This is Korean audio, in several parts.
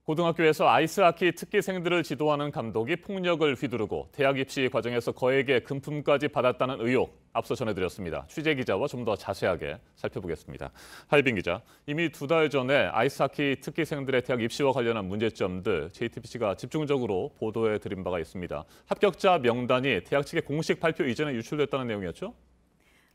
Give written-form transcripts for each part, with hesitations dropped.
고등학교에서 아이스하키 특기생들을 지도하는 감독이 폭력을 휘두르고 대학 입시 과정에서 거액의 금품까지 받았다는 의혹 앞서 전해드렸습니다. 취재 기자와 좀 더 자세하게 살펴보겠습니다. 하이빈 기자, 이미 2달 전에 아이스하키 특기생들의 대학 입시와 관련한 문제점들 JTBC가 집중적으로 보도해 드린 바가 있습니다. 합격자 명단이 대학 측의 공식 발표 이전에 유출됐다는 내용이었죠?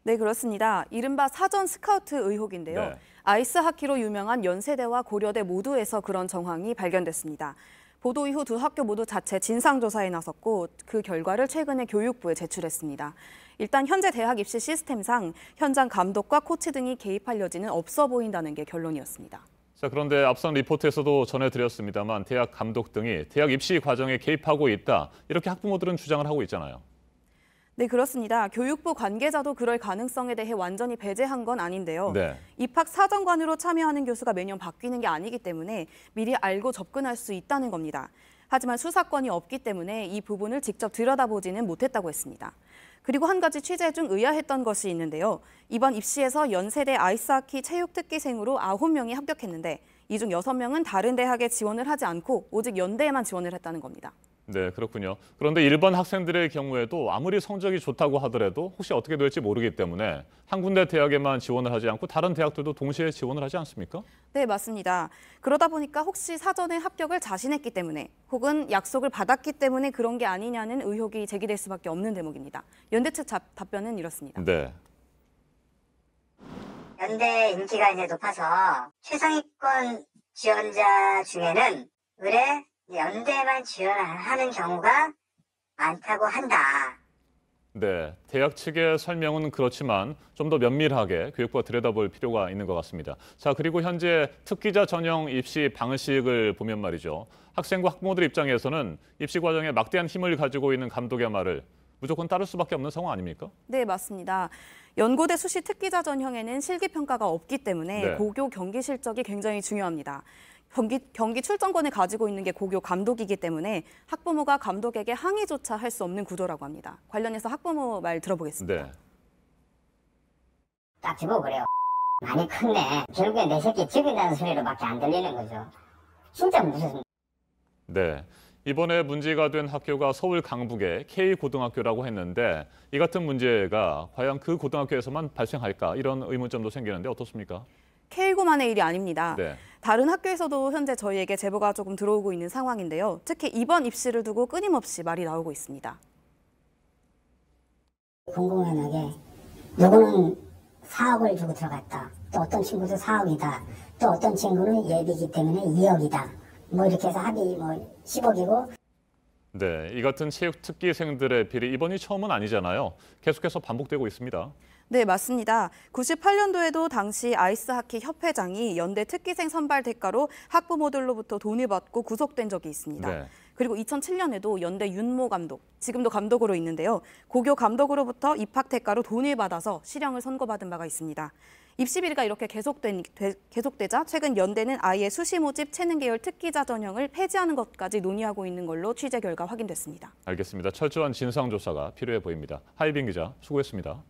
네, 그렇습니다. 이른바 사전 스카우트 의혹인데요. 네. 아이스하키로 유명한 연세대와 고려대 모두에서 그런 정황이 발견됐습니다. 보도 이후 두 학교 모두 자체 진상조사에 나섰고 그 결과를 최근에 교육부에 제출했습니다. 일단 현재 대학 입시 시스템상 현장 감독과 코치 등이 개입할 여지는 없어 보인다는 게 결론이었습니다. 자, 그런데 앞선 리포트에서도 전해드렸습니다만 대학 감독 등이 대학 입시 과정에 개입하고 있다. 이렇게 학부모들은 주장을 하고 있잖아요. 네, 그렇습니다. 교육부 관계자도 그럴 가능성에 대해 완전히 배제한 건 아닌데요. 네. 입학 사정관으로 참여하는 교수가 매년 바뀌는 게 아니기 때문에 미리 알고 접근할 수 있다는 겁니다. 하지만 수사권이 없기 때문에 이 부분을 직접 들여다보지는 못했다고 했습니다. 그리고 한 가지 취재 중 의아했던 것이 있는데요. 이번 입시에서 연세대 아이스하키 체육특기생으로 9명이 합격했는데 이 중 6명은 다른 대학에 지원을 하지 않고 오직 연대에만 지원을 했다는 겁니다. 네, 그렇군요. 그런데 일반 학생들의 경우에도 아무리 성적이 좋다고 하더라도 혹시 어떻게 될지 모르기 때문에 한 군데 대학에만 지원을 하지 않고 다른 대학들도 동시에 지원을 하지 않습니까? 네, 맞습니다. 그러다 보니까 혹시 사전에 합격을 자신했기 때문에 혹은 약속을 받았기 때문에 그런 게 아니냐는 의혹이 제기될 수밖에 없는 대목입니다. 연대 측 답변은 이렇습니다. 네. 연대 인기가 이제 높아서 최상위권 지원자 중에는 의뢰 연대만 지원하는 경우가 많다고 한다. 네, 대학 측의 설명은 그렇지만 좀 더 면밀하게 교육부가 들여다볼 필요가 있는 것 같습니다. 자, 그리고 현재 특기자 전형 입시 방식을 보면 말이죠. 학생과 학부모들 입장에서는 입시 과정에 막대한 힘을 가지고 있는 감독의 말을 무조건 따를 수밖에 없는 상황 아닙니까? 네, 맞습니다. 연고대 수시 특기자 전형에는 실기평가가 없기 때문에 네. 고교 경기 실적이 굉장히 중요합니다. 경기 출전권을 가지고 있는 게 고교 감독이기 때문에 학부모가 감독에게 항의조차 할 수 없는 구조라고 합니다. 관련해서 학부모 말 들어보겠습니다. 네. 딱 집어 그래요. 많이 컸네. 결국에 내 새끼 죽인다는 소리로밖에 안 들리는 거죠. 진짜 무슨. 네. 이번에 문제가 된 학교가 서울 강북의 K고등학교라고 했는데 이 같은 문제가 과연 그 고등학교에서만 발생할까 이런 의문점도 생기는데 어떻습니까? K고만의 일이 아닙니다. 네. 다른 학교에서도 현재 저희에게 제보가 조금 들어오고 있는 상황인데요. 특히 이번 입시를 두고 끊임없이 말이 나오고 있습니다. 공공연하게 누구는 4억을 주고 들어갔다. 또 어떤 친구도 4억이다. 또 어떤 친구는 예비이기 때문에 2억이다. 뭐 이렇게 해서 합이 뭐 10억이고. 네, 이 같은 체육 특기생들의 비리 이번이 처음은 아니잖아요. 계속해서 반복되고 있습니다. 네, 맞습니다. 98년도에도 당시 아이스하키 협회장이 연대 특기생 선발 대가로 학부모들로부터 돈을 받고 구속된 적이 있습니다. 네. 그리고 2007년에도 연대 윤모 감독, 지금도 감독으로 있는데요. 고교 감독으로부터 입학 대가로 돈을 받아서 실형을 선고받은 바가 있습니다. 입시 비리가 이렇게 계속되자 최근 연대는 아예 수시 모집 체능 계열 특기자 전형을 폐지하는 것까지 논의하고 있는 걸로 취재 결과 확인됐습니다. 알겠습니다. 철저한 진상조사가 필요해 보입니다. 하이빈 기자, 수고했습니다.